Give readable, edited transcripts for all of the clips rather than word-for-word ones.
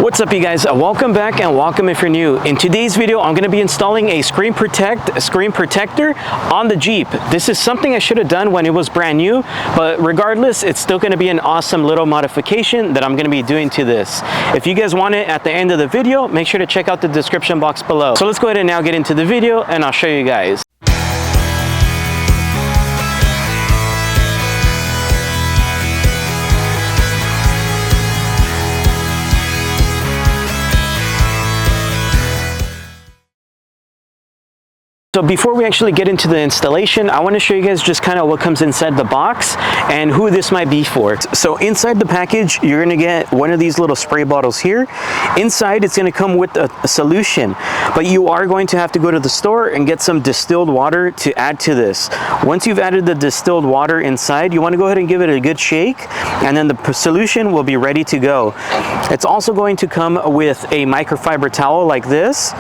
What's up, you guys? Welcome back and welcome if you're new. In today's video, I'm going to be installing a screen protector on the Jeep. This is something I should have done when it was brand new, but regardless, it's still going to be an awesome little modification that I'm going to be doing to this. If you guys want it at the end of the video, make sure to check out the description box below. So let's go ahead and now get into the video and I'll show you guys. So before we actually get into the installation, I want to show you guys just kind of what comes inside the box and who this might be for. So inside the package, you're going to get one of these little spray bottles here. Inside, it's going to come with a solution, but you are going to have to go to the store and get some distilled water to add to this. Once you've added the distilled water inside, you want to go ahead and give it a good shake, and then the solution will be ready to go. It's also going to come with a microfiber towel like this,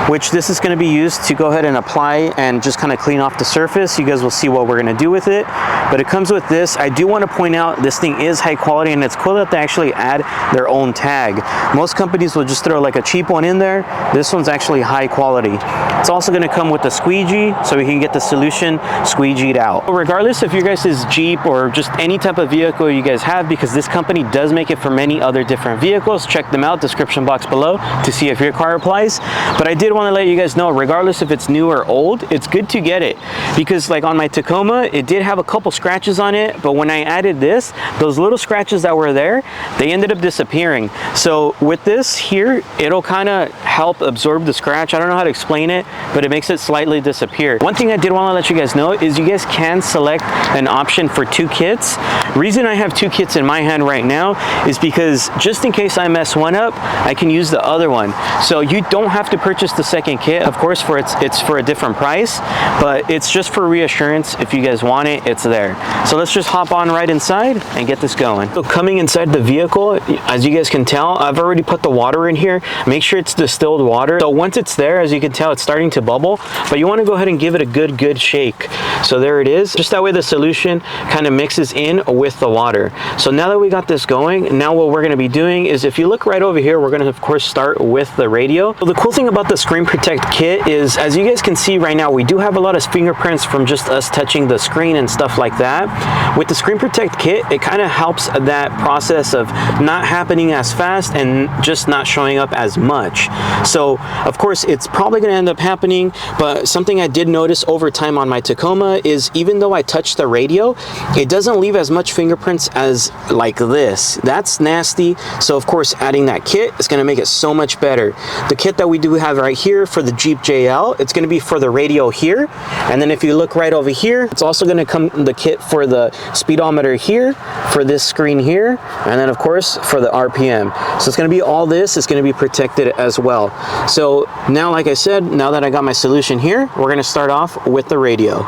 which this is going to be used to go ahead and apply and just kind of clean off the surface. You guys will see what we're going to do with it, but it comes with this. I do want to point out this thing is high quality, and it's cool that they actually add their own tag. Most companies will just throw like a cheap one in there. This one's actually high quality. It's also going to come with a squeegee, so we can get the solution squeegeed out. Regardless if your guys' Jeep or just any type of vehicle you guys have, because this company does make it for many other different vehicles, check them out, description box below, to see if your car applies. But I did want to let you guys know, regardless if it's new or old, it's good to get it, because like on my Tacoma, it did have a couple scratches on it, but when I added this, those little scratches that were there, they ended up disappearing. So with this here, it'll kind of help absorb the scratch. I don't know how to explain it, but it makes it slightly disappear. One thing I did want to let you guys know is you guys can select an option for 2 kits. Reason I have 2 kits in my hand right now is because just in case I mess one up, I can use the other one. So you don't have to purchase the second kit. Of course, it's for a different price, but it's just for reassurance. If you guys want it, it's there. So let's just hop on right inside and get this going. So coming inside the vehicle, as you guys can tell, I've already put the water in here. Make sure it's distilled water. So once it's there, as you can tell, it's starting to bubble, but you want to go ahead and give it a good shake. So there it is. Just that way the solution kind of mixes in with the water. So now that we got this going, now what we're going to be doing is, if you look right over here, we're going to of course start with the radio. So the cool thing about the Screen Protect kit is, as you guys can see right now, we do have a lot of fingerprints from just us touching the screen and stuff like that. With the Screen Protect kit, it kind of helps that process of not happening as fast and just not showing up as much. So of course it's probably going to end up happening, but something I did notice over time on my Tacoma is, even though I touch the radio, it doesn't leave as much fingerprints as like this. That's nasty. So of course adding that kit is going to make it so much better. The kit that we do have right here for the Jeep JL, it's going to be for the radio here, and then if you look right over here, it's also going to come the kit for the speedometer here, for this screen here, and then of course for the RPM. So it's going to be all this is going to be protected as well. So now, like I said, now that I got my solution here, we're going to start off with the radio.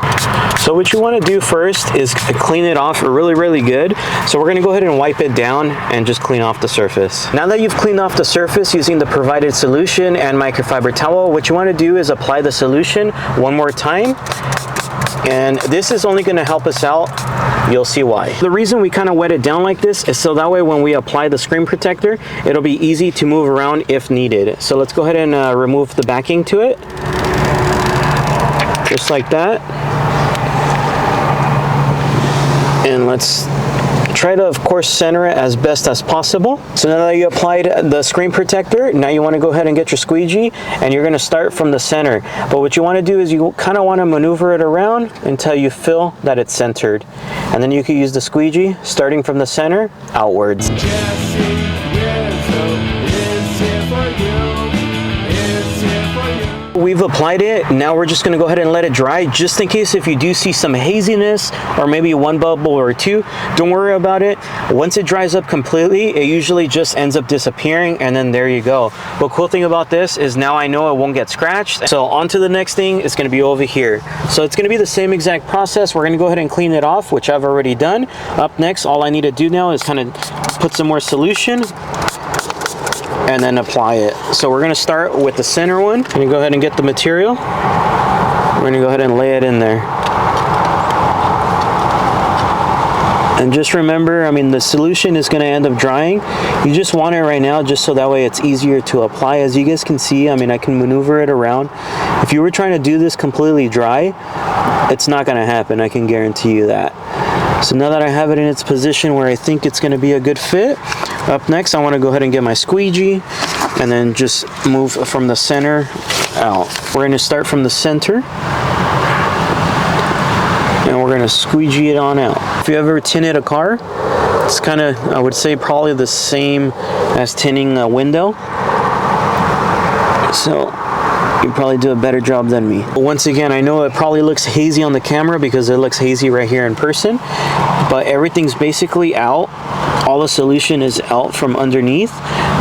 So what you want to do first is clean it off really good. So we're going to go ahead and wipe it down and just clean off the surface. Now that you've cleaned off the surface using the provided solution and microfiber towel, what you want to do is apply the solution one more time. And this is only going to help us out. You'll see why. The reason we kind of wet it down like this is so that way when we apply the screen protector, it'll be easy to move around if needed. So let's go ahead and remove the backing to it. Just like that. And let's try to, of course, center it as best as possible. So now that you applied the screen protector, now you want to go ahead and get your squeegee, and you're going to start from the center. But what you want to do is you kind of want to maneuver it around until you feel that it's centered. And then you can use the squeegee starting from the center outwards. We've applied it. Now we're just going to go ahead and let it dry, just in case if you do see some haziness or maybe one bubble or two, don't worry about it. Once it dries up completely, it usually just ends up disappearing, and then there you go. But cool thing about this is now I know it won't get scratched. So on to the next thing, it's going to be over here. So it's going to be the same exact process. We're going to go ahead and clean it off, which I've already done. Up next, all I need to do now is kind of put some more solution and then apply it. So we're going to start with the center one. I'm going to go ahead and get the material. We're going to go ahead and lay it in there. And just remember, I mean, the solution is going to end up drying. You just want it right now just so that way it's easier to apply. As you guys can see, I mean, I can maneuver it around. If you were trying to do this completely dry, it's not going to happen. I can guarantee you that. So now that I have it in its position where I think it's going to be a good fit, up next I want to go ahead and get my squeegee and then just move from the center out. We're going to start from the center and we're going to squeegee it on out. If you ever tinted a car, it's kind of, I would say, probably the same as tinting a window. So you probably do a better job than me. But once again, I know it probably looks hazy on the camera because it looks hazy right here in person, but everything's basically out. All the solution is out from underneath.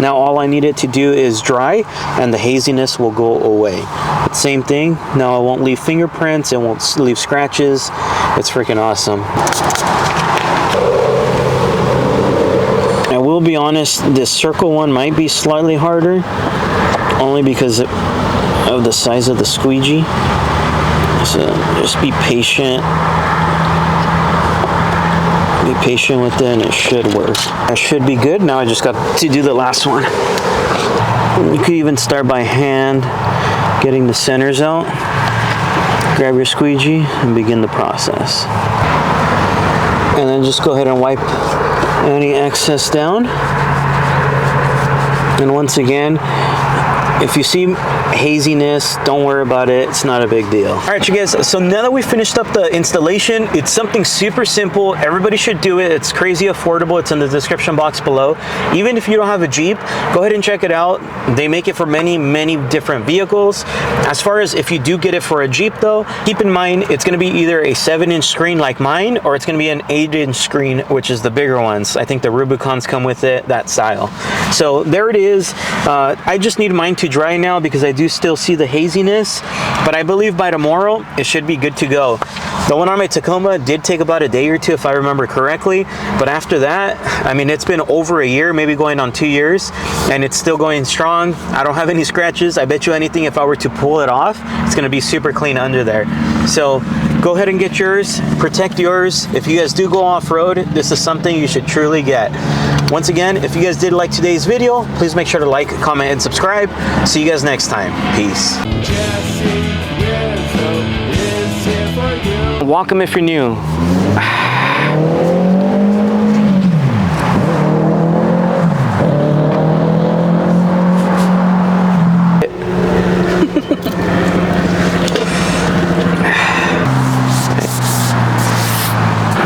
Now all I need it to do is dry and the haziness will go away. But same thing, now I won't leave fingerprints, it won't leave scratches. It's freaking awesome. I will be honest, this circle one might be slightly harder, only because of the size of the squeegee. So just be patient. Be patient with it and it should work. That should be good. Now I just got to do the last one. You could even start by hand, getting the centers out. Grab your squeegee and begin the process. And then just go ahead and wipe any excess down. And once again, if you see haziness, don't worry about it. It's not a big deal. All right, you guys. So now that we finished up the installation, it's something super simple. Everybody should do it. It's crazy affordable. It's in the description box below. Even if you don't have a Jeep, go ahead and check it out. They make it for many, many different vehicles. As far as if you do get it for a Jeep though, keep in mind, it's gonna be either a 7-inch screen like mine, or it's gonna be an 8-inch screen, which is the bigger ones. I think the Rubicons come with it, that style. So there it is. I just need mine to dry now because I do still see the haziness, but I believe by tomorrow it should be good to go. The one on my Tacoma did take about a day or two if I remember correctly, but after that, I mean, it's been over a year, maybe going on 2 years, and it's still going strong. I don't have any scratches. I bet you anything, if I were to pull it off, it's gonna be super clean under there. So go ahead and get yours, protect yours. If you guys do go off-road, this is something you should truly get. Once again, if you guys did like today's video, please make sure to like, comment, and subscribe. See you guys next time. Peace. Welcome if you're new.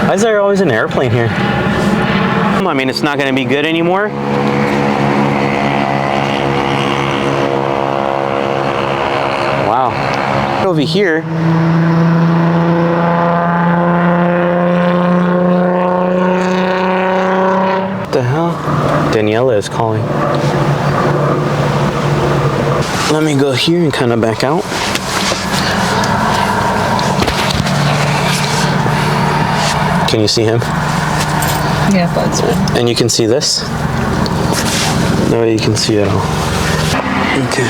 Why is there always an airplane here? I mean, it's not going to be good anymore. Wow. Over here. What the hell? Daniela is calling. Let me go here and kind of back out. Can you see him? Yeah, that's fine. And you can see this? No, you can see it all. Okay.